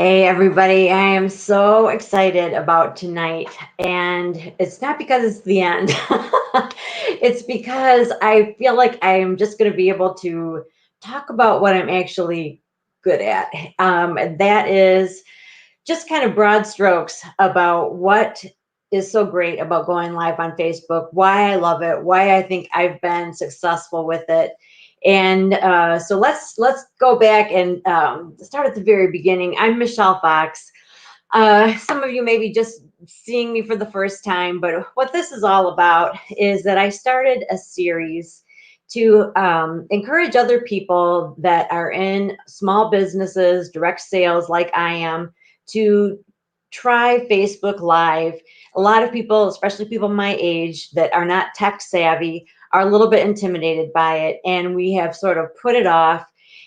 Hey everybody, I am so excited about tonight, and it's not because it's the end. It's because I feel like I am just going to be able to talk about what I'm actually good at. And that is just kind of broad strokes about what is so great about going live on Facebook, why I love it, why I think I've been successful with it. And so let's go back and start at the very beginning. I'm Michelle Fox. Some of you may be just seeing me for the first time, but what this is all about is that I started a series to encourage other people that are in small businesses, direct sales like I am, to try Facebook Live. A lot of people, especially people my age that are not tech savvy, are a little bit intimidated by it. And we have sort of put it off,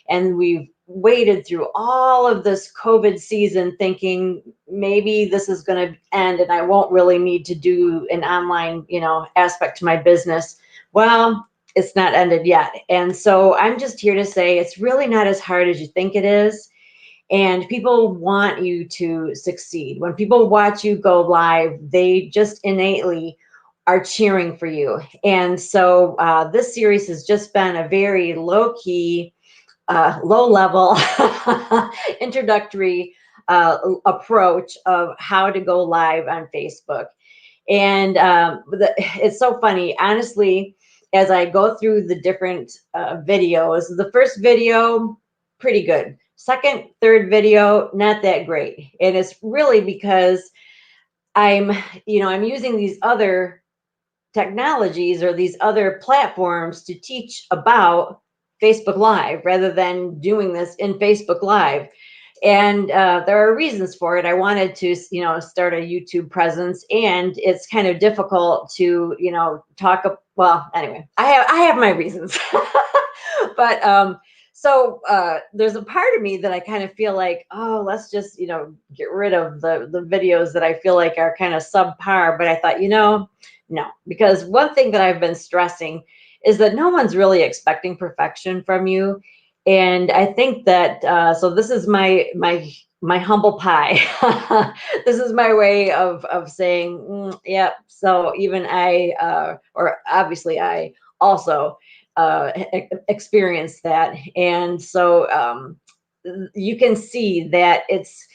and we've waited through all of this COVID season thinking maybe this is going to end and I won't really need to do an online, aspect to my business. Well, it's not ended yet. And so I'm just here to say it's really not as hard as you think it is. And people want you to succeed. When people watch you go live, they just innately are cheering for you. And so this series has just been a very low key, low level introductory approach of how to go live on Facebook. And it's so funny, honestly, as I go through the different videos, the first video, pretty good. Second, third video, not that great. And it's really because I'm, I'm using these other technologies or these other platforms to teach about Facebook Live rather than doing this in Facebook Live. And there are reasons for it. I wanted to, start a YouTube presence, and it's kind of difficult to, talk. Well, anyway, I have my reasons, but so there's a part of me that I kind of feel like, oh, let's just, get rid of the videos that I feel like are kind of subpar. But I thought, no, because one thing that I've been stressing is that no one's really expecting perfection from you. And I think that so this is my humble pie. This is my way of saying, yeah. So even or obviously I also experienced that, and so you can see that it's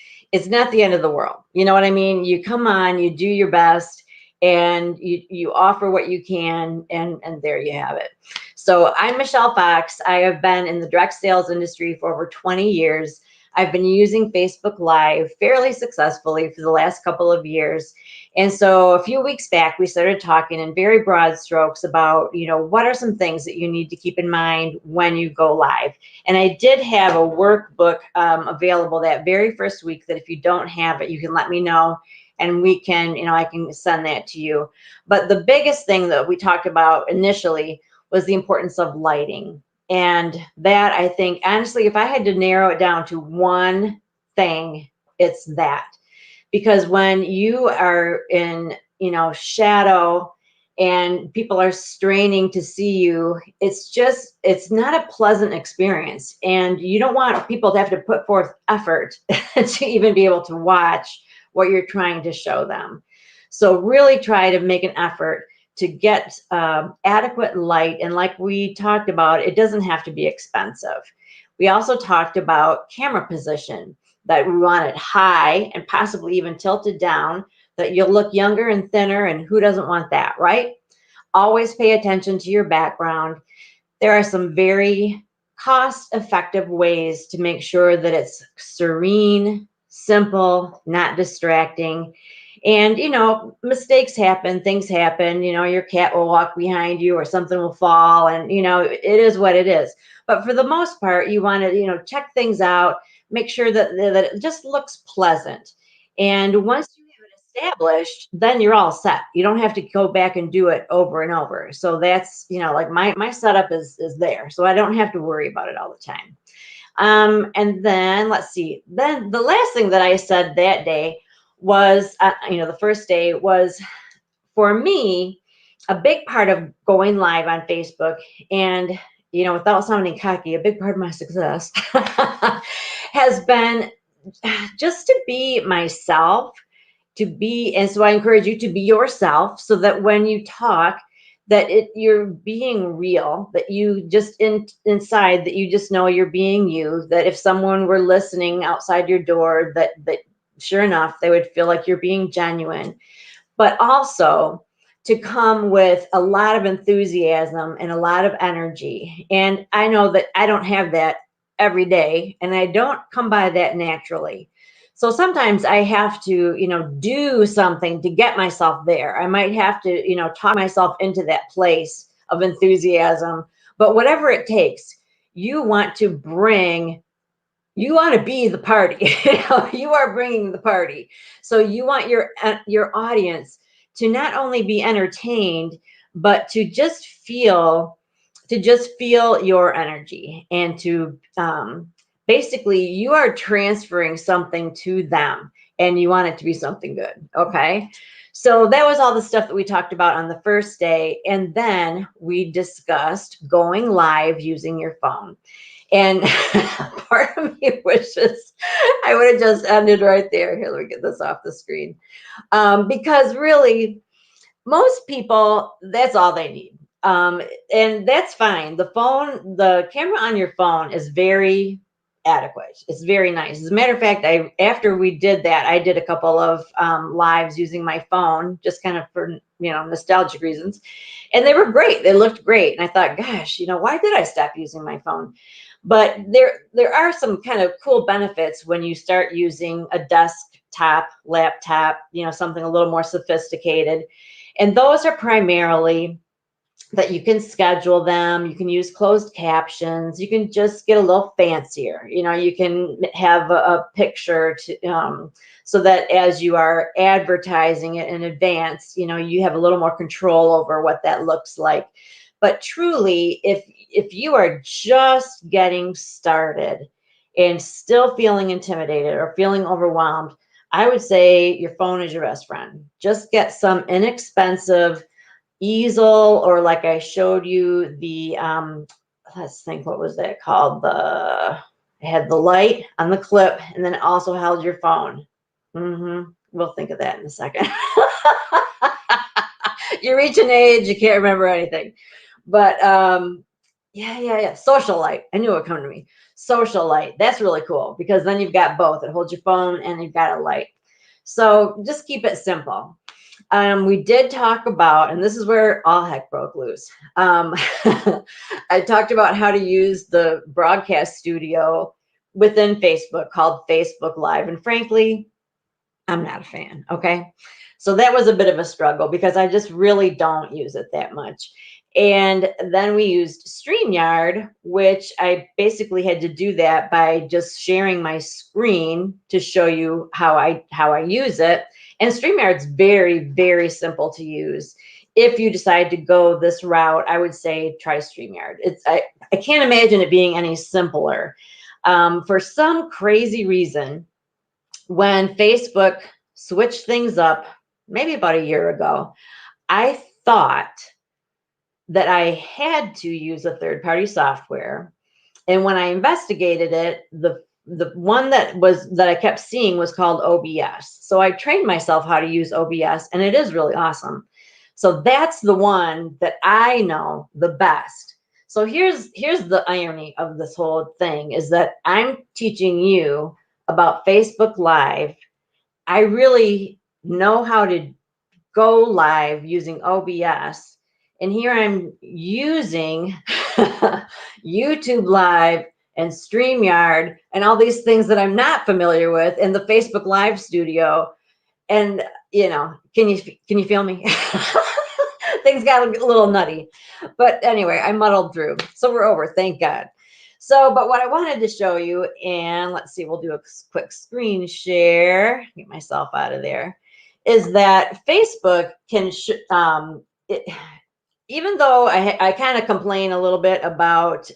not the end of the world. You know what I mean? You come on, you do your best, and you offer what you can, and there you have it. So I'm Michelle Fox. I have been in the direct sales industry for over 20 years. I've been using Facebook Live fairly successfully for the last couple of years. And so a few weeks back, we started talking in very broad strokes about, what are some things that you need to keep in mind when you go live. And I did have a workbook available that very first week that if you don't have it, you can let me know, and we can, I can send that to you. But the biggest thing that we talked about initially was the importance of lighting. And that, I think, honestly, if I had to narrow it down to one thing, it's that. Because when you are in, shadow and people are straining to see you, it's not a pleasant experience. And you don't want people to have to put forth effort to even be able to watch what you're trying to show them. So really try to make an effort to get adequate light. And like we talked about, it doesn't have to be expensive. We also talked about camera position, that we want it high and possibly even tilted down, that you'll look younger and thinner, and who doesn't want that, right? Always pay attention to your background. There are some very cost-effective ways to make sure that it's serene, simple, not distracting. And, mistakes happen, things happen, your cat will walk behind you or something will fall, and, it is what it is. But for the most part, you want to, check things out, make sure that it just looks pleasant. And once you have it established, then you're all set. You don't have to go back and do it over and over. So that's, like my setup is there. So I don't have to worry about it all the time. And then let's see. Then the last thing that I said that day was, the first day was, for me, a big part of going live on Facebook, and, without sounding cocky, a big part of my success has been just to be myself, and so I encourage you to be yourself, so that when you talk, that you're being real, that you just inside, that you just know you're being you, that if someone were listening outside your door, that sure enough, they would feel like you're being genuine. But also to come with a lot of enthusiasm and a lot of energy. And I know that I don't have that every day, and I don't come by that naturally. So sometimes I have to, do something to get myself there. I might have to, talk myself into that place of enthusiasm. But whatever it takes, you want to bring you want to be the party. You are bringing the party. So you want your audience to not only be entertained, but to just feel your energy, and to basically, you are transferring something to them, and you want it to be something good. Okay. So that was all the stuff that we talked about on the first day. And then we discussed going live using your phone. And part of me wishes I would have just ended right there. Here, let me get this off the screen. Because really, most people, that's all they need. And that's fine. The camera on your phone is very adequate. It's very nice. As a matter of fact, after we did that, I did a couple of lives using my phone, just kind of for nostalgic reasons, and they were great. They looked great, and I thought, gosh, why did I stop using my phone? But there are some kind of cool benefits when you start using a desktop, laptop, something a little more sophisticated. And those are primarily that you can schedule them, you can use closed captions, you can just get a little fancier. You can have a picture so that as you are advertising it in advance, you have a little more control over what that looks like. But truly, if you are just getting started and still feeling intimidated or feeling overwhelmed, I would say your phone is your best friend. Just get some inexpensive easel, or like I showed you the let's think, what was that called? It had the light on the clip, and then it also held your phone. We'll think of that in a second. You reach an age, you can't remember anything. But yeah. Social light. I knew it would come to me. Social light. That's really cool, because then you've got both. It holds your phone and you've got a light. So just keep it simple. We did talk about, and this is where all heck broke loose. I talked about how to use the broadcast studio within Facebook called Facebook Live. And frankly, I'm not a fan. Okay. So that was a bit of a struggle, because I just really don't use it that much. And then we used StreamYard, which I basically had to do that by just sharing my screen to show you how I use it. And StreamYard's very, very simple to use. If you decide to go this route, I would say try StreamYard. I can't imagine it being any simpler. For some crazy reason, when Facebook switched things up, maybe about a year ago, I thought that I had to use a third-party software. And when I investigated it, the one that I kept seeing was called OBS. So I trained myself how to use OBS, and it is really awesome. So that's the one that I know the best. So here's the irony of this whole thing, is that I'm teaching you about Facebook Live. I really know how to go live using OBS. And here I'm using YouTube Live and StreamYard and all these things that I'm not familiar with in the Facebook Live studio. And, can you feel me? Things got a little nutty. But anyway, I muddled through. So we're over, thank God. So, but what I wanted to show you, and let's see, we'll do a quick screen share, get myself out of there, is that Facebook can, even though I kind of complain a little bit about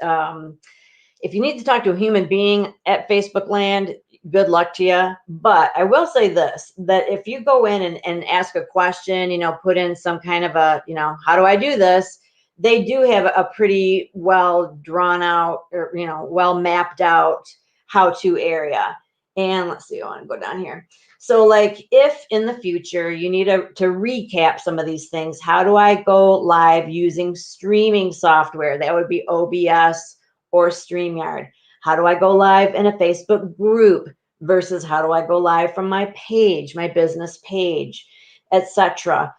if you need to talk to a human being at Facebook land, good luck to you. But I will say this, that if you go in and ask a question, put in some kind of a, how do I do this? They do have a pretty well drawn out, or, well mapped out how-to area. And let's see, I want to go down here. So like if in the future you need to recap some of these things, how do I go live using streaming software? That would be OBS or StreamYard. How do I go live in a Facebook group versus how do I go live from my page, my business page, etc.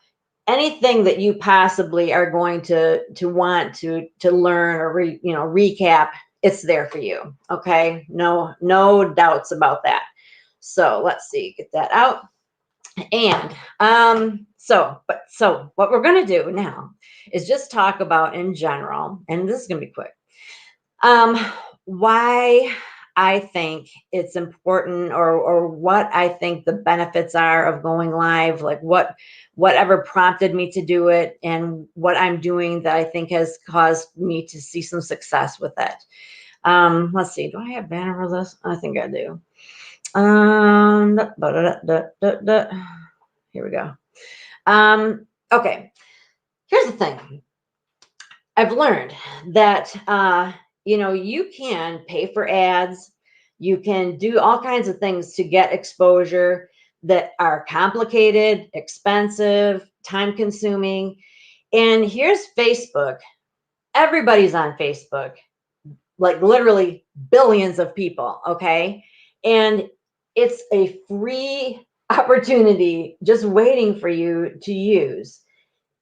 Anything that you possibly are going to want to learn or recap, it's there for you. Okay, no doubts about that. So let's see, get that out. And so what we're going to do now is just talk about in general, and this is going to be quick, why I think it's important, or what I think the benefits are of going live, like whatever prompted me to do it and what I'm doing that I think has caused me to see some success with it. Let's see, do I have banner for this? I think I do. Here we go. Okay, here's the thing. I've learned that you can pay for ads, you can do all kinds of things to get exposure that are complicated, expensive, time consuming. And here's Facebook. Everybody's on Facebook, like literally billions of people, okay? And it's a free opportunity just waiting for you to use.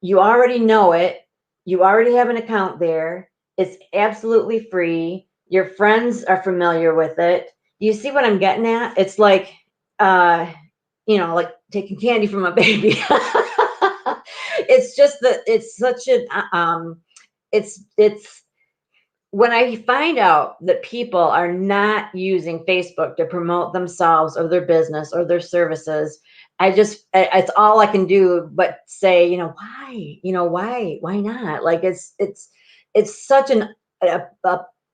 You already know it. You already have an account there. It's absolutely free. Your friends are familiar with it. You see what I'm getting at? It's like, like taking candy from a baby. It's just that it's such an, it's when I find out that people are not using Facebook to promote themselves or their business or their services, it's all I can do but say, why not? Like it's such a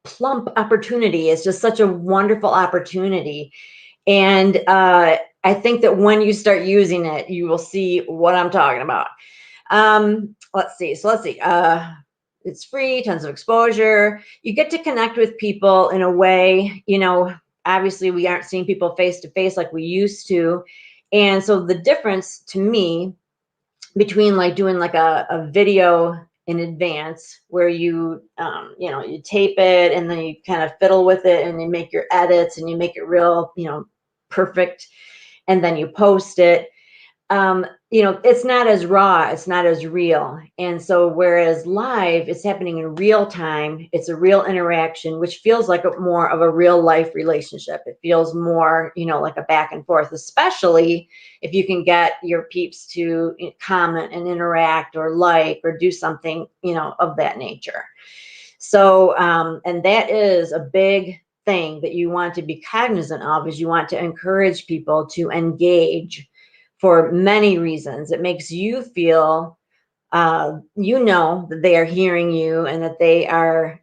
plump opportunity. It's just such a wonderful opportunity. And I think that when you start using it, you will see what I'm talking about. Let's see. It's free, tons of exposure. You get to connect with people in a way, obviously we aren't seeing people face to face like we used to. And so the difference to me between like doing like a video in advance where you tape it and then you kind of fiddle with it and you make your edits and you make it real, perfect, and then you post it. It's not as raw, it's not as real. And so whereas live, it's happening in real time, it's a real interaction, which feels like more of a real life relationship. It feels more, like a back and forth, especially if you can get your peeps to comment and interact or like or do something, of that nature. So, and that is a big thing that you want to be cognizant of, is you want to encourage people to engage for many reasons. It makes you feel, that they are hearing you and that they are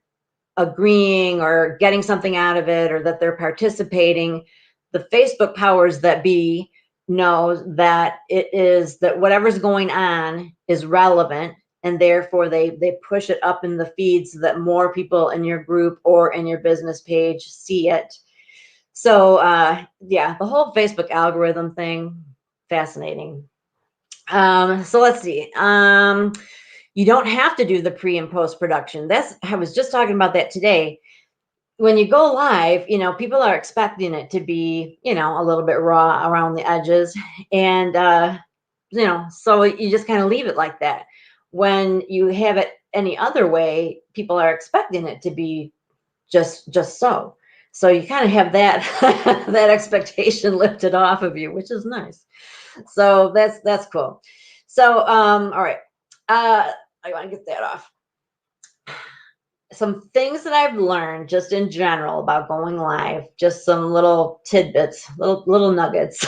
agreeing or getting something out of it, or that they're participating. The Facebook powers that be know that that whatever's going on is relevant, and therefore they push it up in the feed so that more people in your group or in your business page see it. So the whole Facebook algorithm thing, fascinating. So let's see. You don't have to do the pre and post production. I was just talking about that today. When you go live, people are expecting it to be, a little bit raw around the edges. And, so you just kind of leave it like that. When you have it any other way, people are expecting it to be just so. So you kind of have that, that expectation lifted off of you, which is nice. So that's cool. So, all right. I want to get that off. Some things that I've learned just in general about going live, just some little tidbits, little nuggets.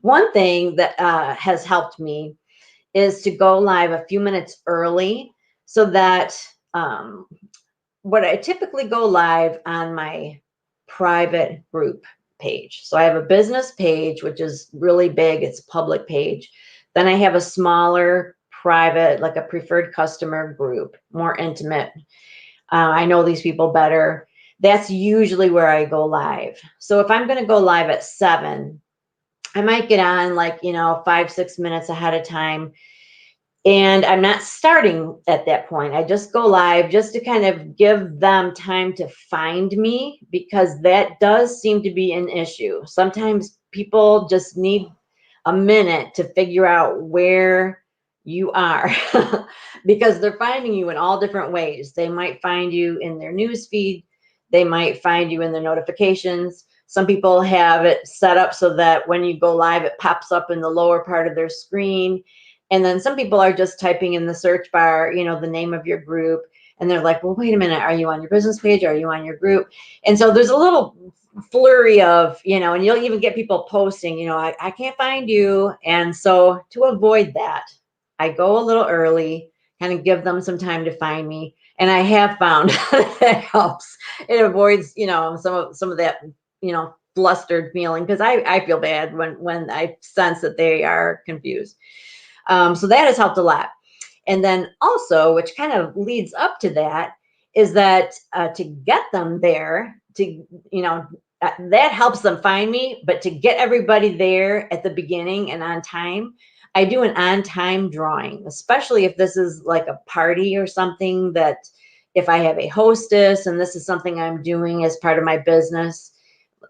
One thing that has helped me is to go live a few minutes early, so that what I typically go live on my private group page. So I have a business page, which is really big. It's a public page. Then I have a smaller private, like a preferred customer group, more intimate. I know these people better. that's usually where I go live. So if I'm going to go live at 7, I might get on like, 5, 6 minutes ahead of time. And I'm not starting at that point. I just go live just to kind of give them time to find me, because that does seem to be an issue. Sometimes people just need a minute to figure out where you are because they're finding you in all different ways. They might find you in their news feed. They might find you in their notifications. Some people have it set up so that when you go live, it pops up in the lower part of their screen. And then some people are just typing in the search bar, the name of your group. And they're like, well, wait a minute. Are you on your business page? Are you on your group? And so there's a little flurry of, and you'll even get people posting, I can't find you. And so to avoid that, I go a little early, kind of give them some time to find me. And I have found that helps. It avoids, some of that, flustered feeling, because I feel bad when I sense that they are confused. So that has helped a lot. And then also, which kind of leads up to that, is that to get them there, that helps them find me. But to get everybody there at the beginning and on time, I do an on-time drawing, especially if this is like a party or something, that if I have a hostess and this is something I'm doing as part of my business,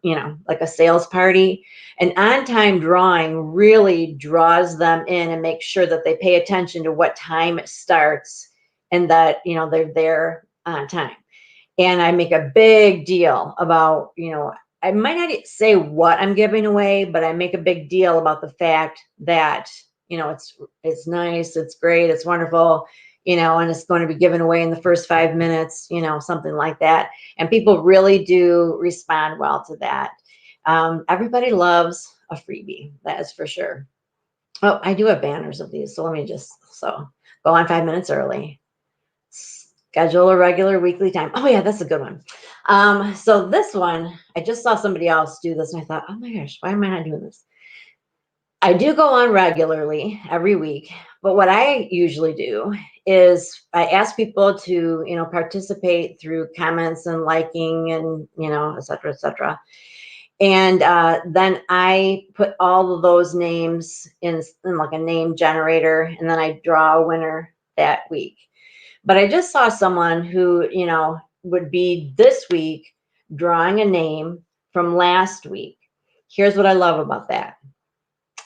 like a sales party, an on-time drawing really draws them in and makes sure that they pay attention to what time it starts and that, they're there on time. And I make a big deal about, I might not say what I'm giving away, but I make a big deal about the fact that, it's nice, it's great, it's wonderful, and it's going to be given away in the first 5 minutes, something like that. And people really do respond well to that. Everybody loves a freebie, that is for sure. Oh, I do have banners of these, so let me go on 5 minutes early. Schedule a regular weekly time. Oh yeah, that's a good one. So this one, I just saw somebody else do this, and I thought, oh my gosh, why am I not doing this? I do go on regularly every week, but what I usually do is I ask people to, participate through comments and liking and, et cetera, et cetera. And then I put all of those names in like a name generator, and then I draw a winner that week. But I just saw someone who, would be this week drawing a name from last week. Here's what I love about that.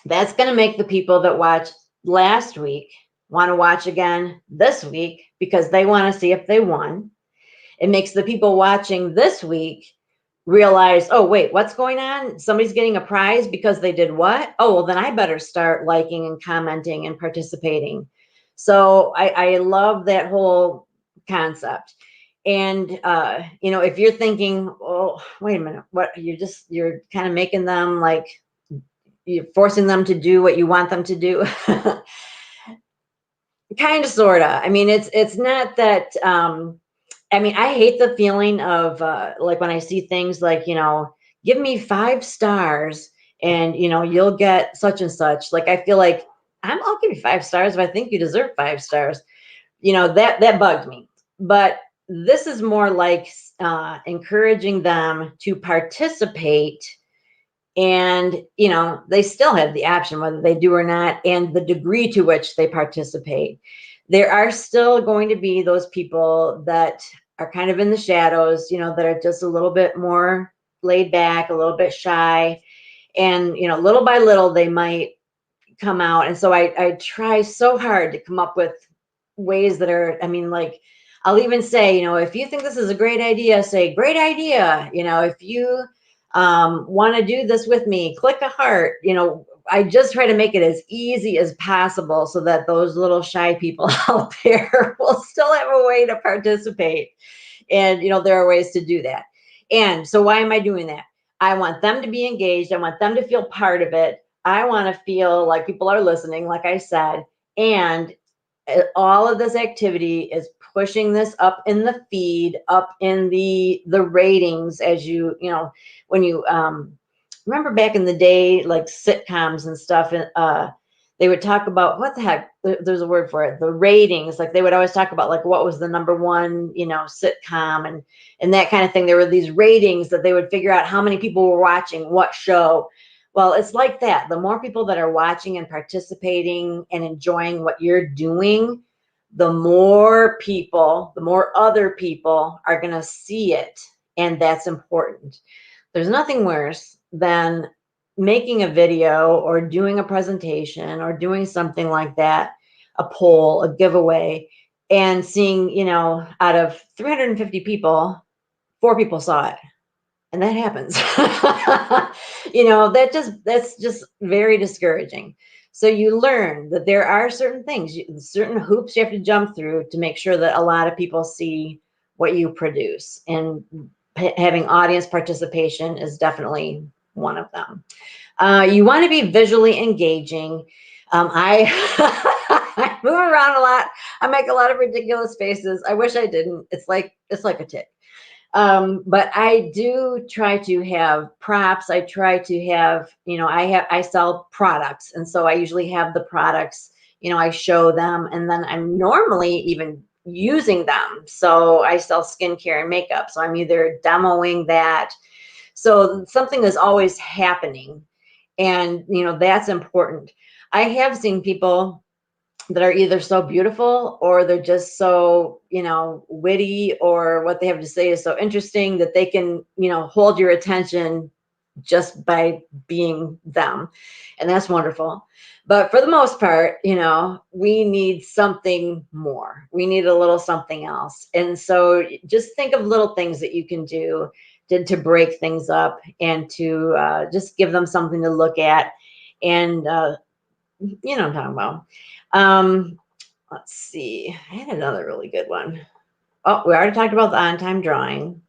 That's going to make the people that watch last week want to watch again this week because they want to see if they won. It makes the people watching this week realize, oh, wait, what's going on? Somebody's getting a prize because they did what? Oh, well, then I better start liking and commenting and participating. So I love that whole concept. And, if you're thinking, oh, wait a minute, what, you're kind of making them like, you're forcing them to do what you want them to do. Kind of, sort of. I mean, it's not that, I hate the feeling of like when I see things like, give me 5 stars and, you'll get such and such. Like, I feel like I'll give you 5 stars if I think you deserve 5 stars. That bugged me. But this is more like encouraging them to participate. And, they still have the option whether they do or not, and the degree to which they participate. There are still going to be those people that are kind of in the shadows, that are just a little bit more laid back, a little bit shy. And, little by little, they might come out. And so I try so hard to come up with ways that are, like, I'll even say, if you think this is a great idea, say, great idea. If you want to do this with me, click a heart. I just try to make it as easy as possible so that those little shy people out there will still have a way to participate. And, there are ways to do that. And so why am I doing that? I want them to be engaged. I want them to feel part of it. I want to feel like people are listening, like I said. And all of this activity is pushing this up in the feed, up in the ratings, as when you remember back in the day, like sitcoms and stuff, they would talk about what the heck, there's a word for it, the ratings. Like they would always talk about like what was the number one, sitcom and that kind of thing. There were these ratings that they would figure out how many people were watching what show. Well, it's like that. The more people that are watching and participating and enjoying what you're doing, the more people, the more other people are going to see it. And that's important. There's nothing worse than making a video or doing a presentation or doing something like that, a poll, a giveaway, and seeing, out of 350 people, 4 people saw it. And that happens. That's just very discouraging. So you learn that there are certain things, certain hoops you have to jump through to make sure that a lot of people see what you produce. And having audience participation is definitely one of them. You want to be visually engaging. I I move around a lot. I make a lot of ridiculous faces. I wish I didn't. It's like a tick. But I do try to have props. I try to have, I sell products. And so I usually have the products, I show them, and then I'm normally even using them. So I sell skincare and makeup. So I'm either demoing that. So something is always happening. And, that's important. I have seen people that are either so beautiful or they're just so, witty, or what they have to say is so interesting that they can, hold your attention just by being them. And that's wonderful. But for the most part, we need something more. We need a little something else. And so just think of little things that you can do to break things up and to just give them something to look at. And, what I'm talking about. Let's see. I had another really good one. Oh, we already talked about the on-time drawing.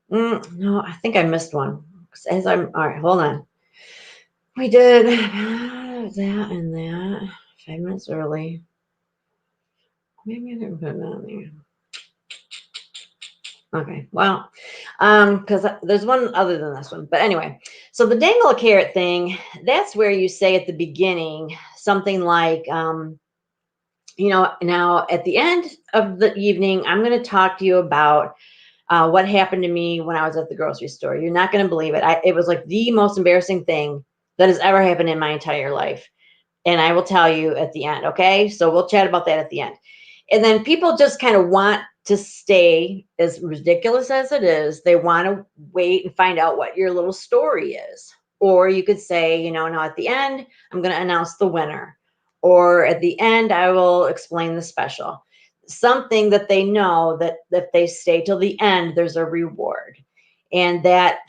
No, I think I missed one. All right, hold on. We did that and that 5 minutes early. Maybe I didn't put it on there. Okay, well, because there's one other than this one. But anyway, so the dangle a carrot thing, that's where you say at the beginning something like, now at the end of the evening, I'm going to talk to you about what happened to me when I was at the grocery store. You're not going to believe it. It was like the most embarrassing thing that has ever happened in my entire life. And I will tell you at the end. Okay. So we'll chat about that at the end. And then people just kind of want to stay, as ridiculous as it is. They want to wait and find out what your little story is. Or you could say, now at the end, I'm going to announce the winner. Or at the end, I will explain the special. Something that they know that if they stay till the end, there's a reward. And that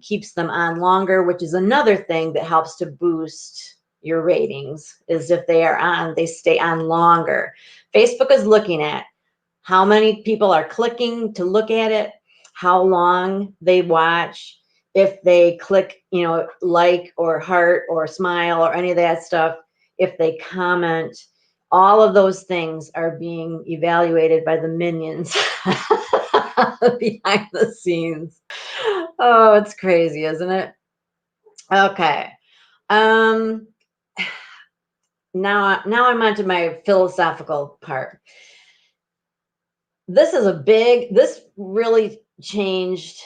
keeps them on longer, which is another thing that helps to boost your ratings, is if they stay on longer. Facebook is looking at how many people are clicking to look at it, how long they watch, if they click, like or heart or smile or any of that stuff, if they comment. All of those things are being evaluated by the minions behind the scenes. Oh, it's crazy, isn't it? Okay. Now I'm on to my philosophical part. This really changed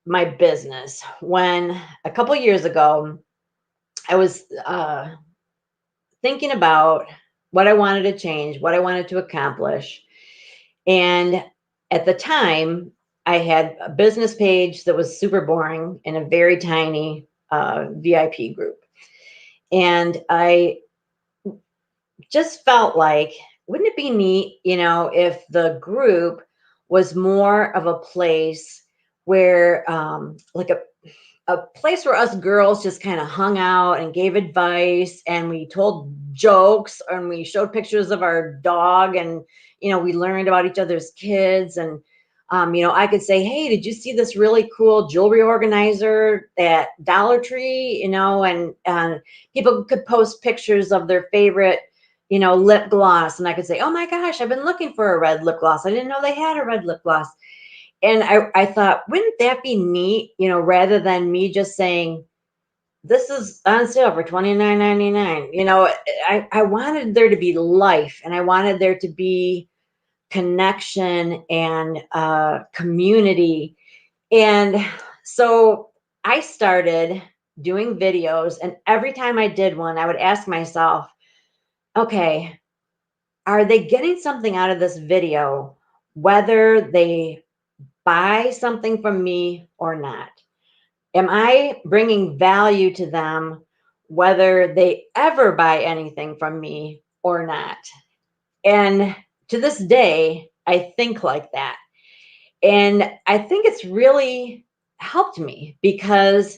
my business when a couple years ago I was thinking about what I wanted to change, what I wanted to accomplish. And at the time, I had a business page that was super boring and a very tiny VIP group. And I just felt like, wouldn't it be neat, if the group was more of a place where, like a place where us girls just kind of hung out and gave advice, and we told jokes, and we showed pictures of our dog, and we learned about each other's kids. And I could say, hey, did you see this really cool jewelry organizer at Dollar Tree? And people could post pictures of their favorite lip gloss, and I could say, oh my gosh, I've been looking for a red lip gloss. I didn't know they had a red lip gloss. And I thought, wouldn't that be neat, rather than me just saying, this is on sale for $29.99. You know, I wanted there to be life, and I wanted there to be connection and community. And so I started doing videos, and every time I did one, I would ask myself, okay, are they getting something out of this video, whether they buy something from me or not? Am I bringing value to them, whether they ever buy anything from me or not? And to this day, I think like that. And I think it's really helped me because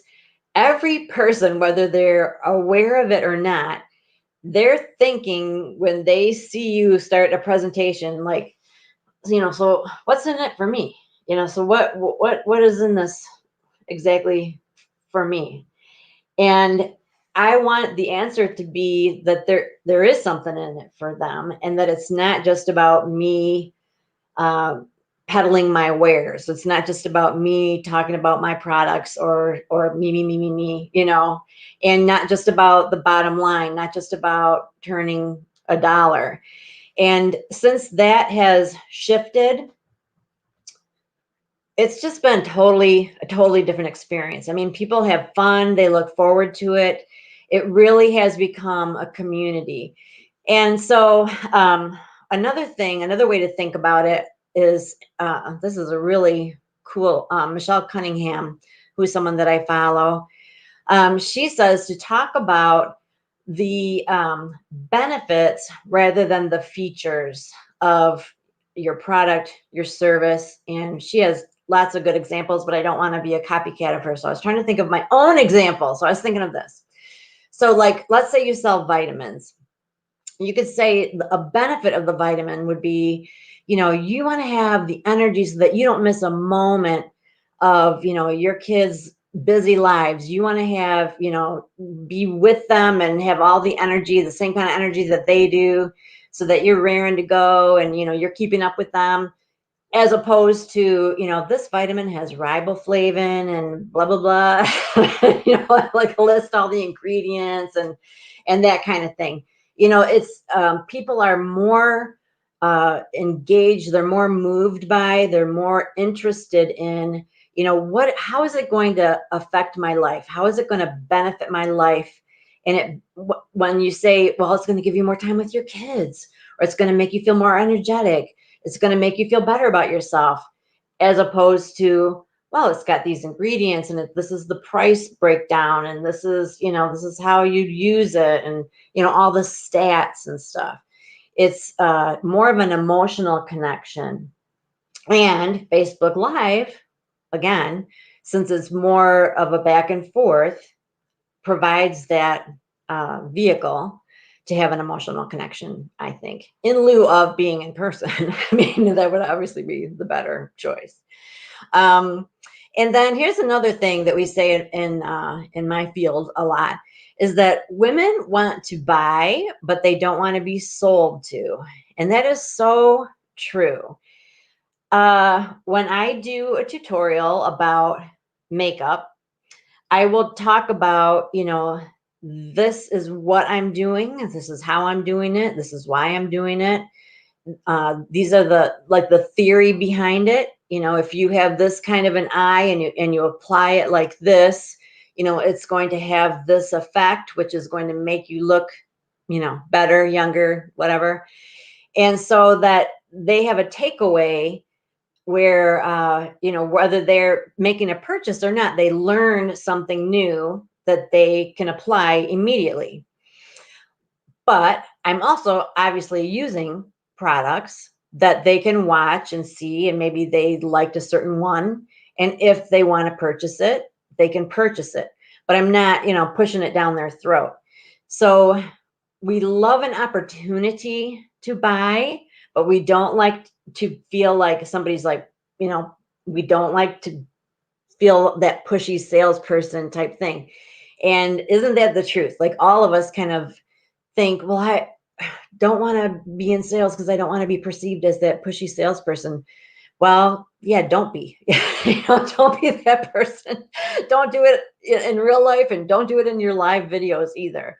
every person, whether they're aware of it or not, they're thinking when they see you start a presentation, like, you know, so what's in it for me? You know, so what is in this exactly for me? And I want the answer to be that there is something in it for them, and that it's not just about me uh, peddling my wares. It's not just about me talking about my products, or me, you know, and not just about the bottom line, not just about turning a dollar. And since that has shifted, it's just been a totally different experience. I mean, people have fun, they look forward to it. It really has become a community. And so, another way to think about it is, this is a really cool, Michelle Cunningham, who's someone that I follow. She says to talk about the benefits rather than the features of your product, your service. And she has lots of good examples, but I don't want to be a copycat of her. So I was trying to think of my own example. So I was thinking of this. So, like, let's say you sell vitamins. You could say a benefit of the vitamin would be, you know, you want to have the energy so that you don't miss a moment of, you know, your kids' busy lives. You want to have, you know, be with them and have all the energy, the same kind of energy that they do, so that you're raring to go and, you know, you're keeping up with them, as opposed to, you know, this vitamin has riboflavin and blah blah blah. You know, like list all the ingredients and that kind of thing. You know, it's people are more engaged, they're more moved by, they're more interested in, you know, how is it going to affect my life, how is it going to benefit my life. And when you say, well, it's going to give you more time with your kids, or it's going to make you feel more energetic, it's going to make you feel better about yourself, as opposed to, well, it's got these ingredients and this is the price breakdown, and this is, you know, this is how you use it, and, you know, all the stats and stuff. It's more of an emotional connection. And Facebook Live, again, since it's more of a back and forth, provides that vehicle to have an emotional connection, I think, in lieu of being in person. I mean, that would obviously be the better choice. Um, and then here's another thing that we say in my field a lot, is that women want to buy, but they don't want to be sold to. And that is so true. When I do a tutorial about makeup, I will talk about, you know, this is what I'm doing. This is how I'm doing it. This is why I'm doing it. These are the theory behind it. You know, if you have this kind of an eye and you apply it like this, you know, it's going to have this effect, which is going to make you look, you know, better, younger, whatever. And so that they have a takeaway where, you know, whether they're making a purchase or not, they learn something new that they can apply immediately. But I'm also obviously using products that they can watch and see, and maybe they liked a certain one. And if they want to purchase it, they can purchase it. But I'm not, you know, pushing it down their throat. So we love an opportunity to buy, but we don't like to feel like somebody's like, you know, we don't like to feel that pushy salesperson type thing. And isn't that the truth? Like, all of us kind of think, well, I don't want to be in sales because I don't want to be perceived as that pushy salesperson. Well, yeah, don't be. Don't be that person. Don't do it in real life, and don't do it in your live videos either.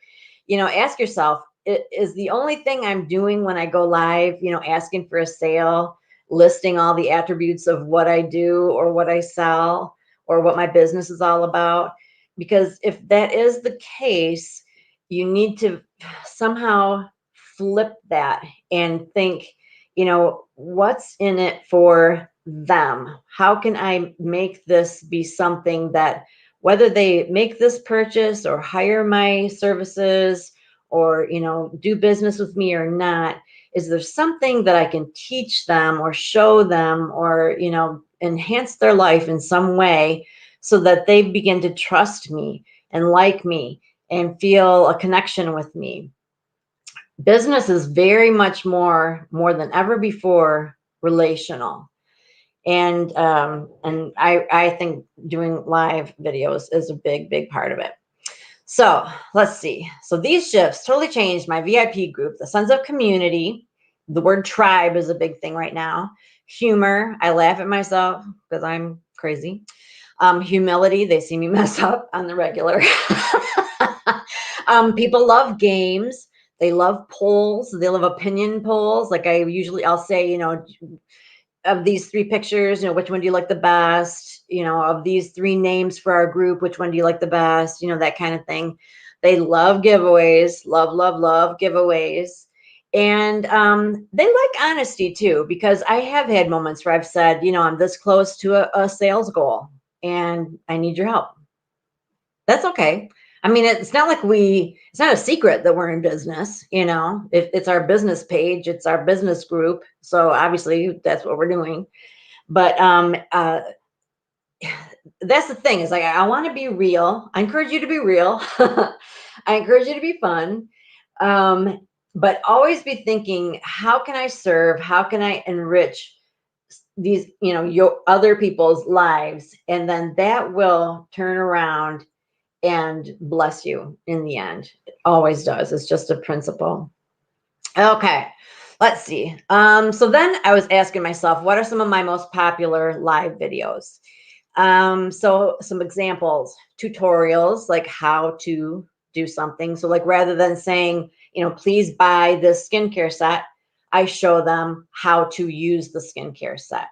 Ask yourself, is the only thing I'm doing when I go live, asking for a sale, listing all the attributes of what I do or what I sell or what my business is all about? Because if that is the case, you need to somehow flip that and think, what's in it for them? How can I make this be something that, whether they make this purchase or hire my services or, do business with me or not, is there something that I can teach them or show them or, enhance their life in some way so that they begin to trust me and like me and feel a connection with me? Business is very much more than ever before relational. And I think doing live videos is a big part of it. So let's see. So these shifts totally changed my VIP group, the Sons of Community. The word tribe is a big thing right now. Humor, I laugh at myself because I'm crazy. Humility, they see me mess up on the regular. People love games. They love polls. They love opinion polls. Like I'll say, of these three pictures, which one do you like the best? Of these three names for our group, which one do you like the best? That kind of thing. They love giveaways, love giveaways. And they like honesty too, because I have had moments where I've said, I'm this close to a sales goal and I need your help. That's okay. I mean, it's not a secret that we're in business, it's our business page, it's our business group. So obviously that's what we're doing. But that's the thing, is like, I want to be real. I encourage you to be real. I encourage you to be fun. But always be thinking, how can I serve? How can I enrich these, your other people's lives? And then that will turn around and bless you in the end. It always does. It's just a principle. Okay, let's see. So then I was asking myself, what are some of my most popular live videos? So some examples, tutorials, like how to do something. So like, rather than saying, please buy this skincare set, I show them how to use the skincare set.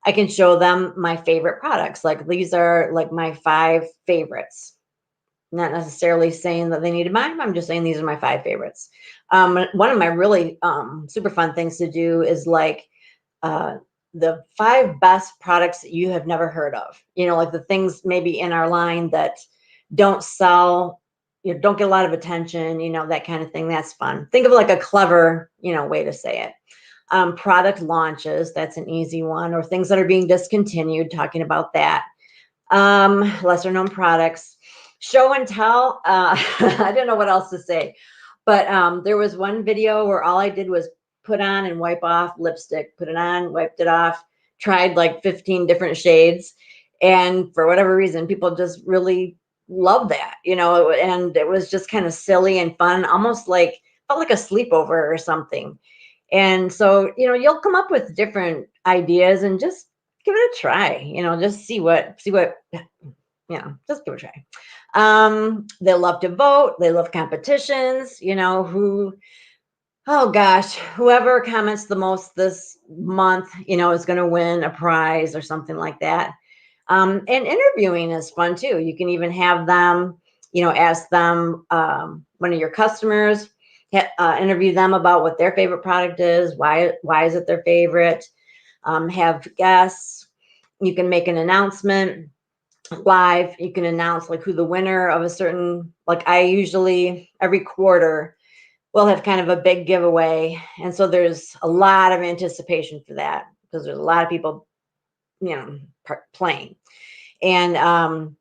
I can show them my favorite products. Like, these are like my 5 favorites. Not necessarily saying that they need to buy them. I'm just saying these are my 5 favorites. One of my really super fun things to do is like the 5 best products that you have never heard of. Like the things maybe in our line that don't sell, don't get a lot of attention, that kind of thing. That's fun. Think of like a clever, way to say it. Product launches, that's an easy one, or things that are being discontinued, talking about that. Lesser known products. Show and tell. I don't know what else to say, but there was one video where all I did was put on and wipe off lipstick, put it on, wiped it off, tried like 15 different shades. And for whatever reason, people just really loved that, and it was just kind of silly and fun, almost like, felt like a sleepover or something. And so, you'll come up with different ideas and just give it a try, just see what, just give it a try. They love to vote. They love competitions, oh gosh, whoever comments the most this month, is going to win a prize or something like that. And interviewing is fun too. You can even have them, ask them, one of your customers, interview them about what their favorite product is. Why is it their favorite? Have guests. You can make an announcement live. You can announce like who the winner of a certain, like I usually every quarter we'll have kind of a big giveaway. And so there's a lot of anticipation for that because there's a lot of people, playing. And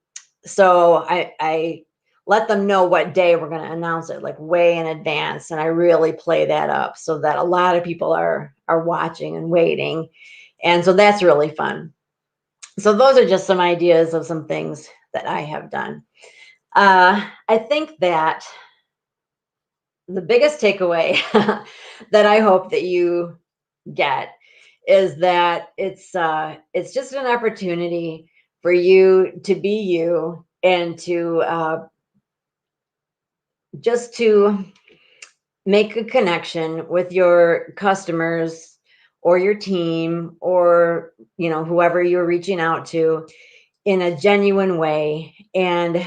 so I let them know what day we're going to announce it, like way in advance. And I really play that up so that a lot of people are watching and waiting. And so that's really fun. So those are just some ideas of some things that I have done. I think that the biggest takeaway that I hope that you get is that it's just an opportunity for you to be you and to just to make a connection with your customers or your team or whoever you're reaching out to in a genuine way. And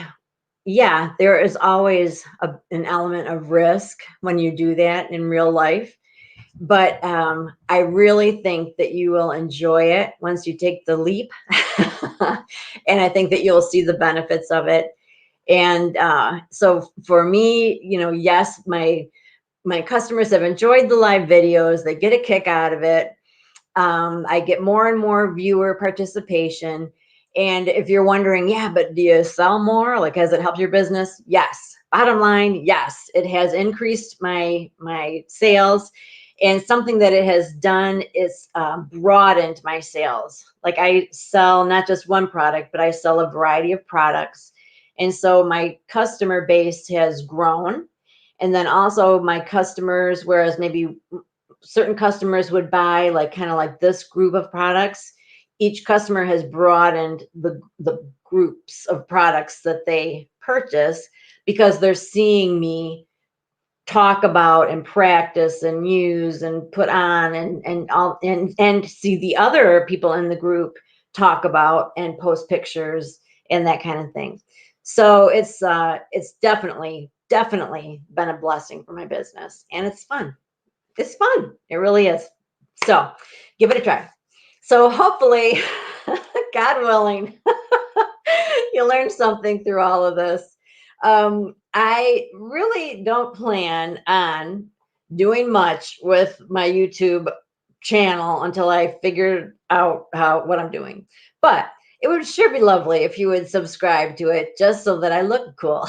yeah, there is always an element of risk when you do that in real life. But I really think that you will enjoy it once you take the leap. And I think that you'll see the benefits of it. And so for me, yes, my customers have enjoyed the live videos. They get a kick out of it. I get more and more viewer participation. And if you're wondering, yeah, but do you sell more? Like, has it helped your business? Yes. Bottom line, yes, it has increased my sales. And something that it has done is broadened my sales. Like, I sell not just one product, but I sell a variety of products. And so my customer base has grown. And then also my customers, whereas maybe certain customers would buy like kind of like this group of products, each customer has broadened the groups of products that they purchase because they're seeing me talk about and practice and use and put on and see the other people in the group talk about and post pictures and that kind of thing. So it's definitely been a blessing for my business, and it's fun. It's fun. It really is. So give it a try. So hopefully, God willing, you learned something through all of this. I really don't plan on doing much with my YouTube channel until I figure out what I'm doing. But it would sure be lovely if you would subscribe to it just so that I look cool.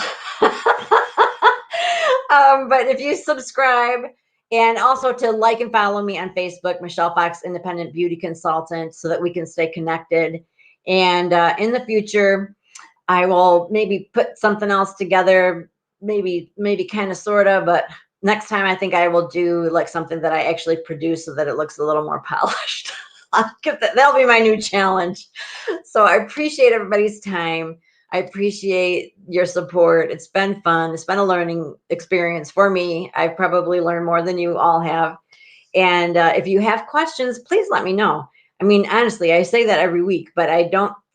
But if you subscribe, and also to like and follow me on Facebook, Michelle Fox, Independent Beauty Consultant, so that we can stay connected. And in the future, I will maybe put something else together, maybe kind of sort of, but next time I think I will do like something that I actually produce so that it looks a little more polished. That'll be my new challenge. So I appreciate everybody's time. I appreciate your support. It's been fun. It's been a learning experience for me. I've probably learned more than you all have. And if you have questions, please let me know. I mean, honestly, I say that every week, but I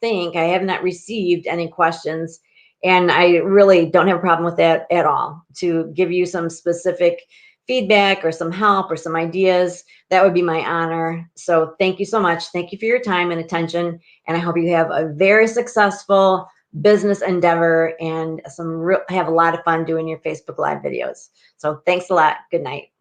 have not received any questions. And I really don't have a problem with that at all. To give you some specific feedback or some help or some ideas, that would be my honor. So thank you so much. Thank you for your time and attention. And I hope you have a very successful business endeavor and have a lot of fun doing your Facebook Live videos. So thanks a lot. Good night.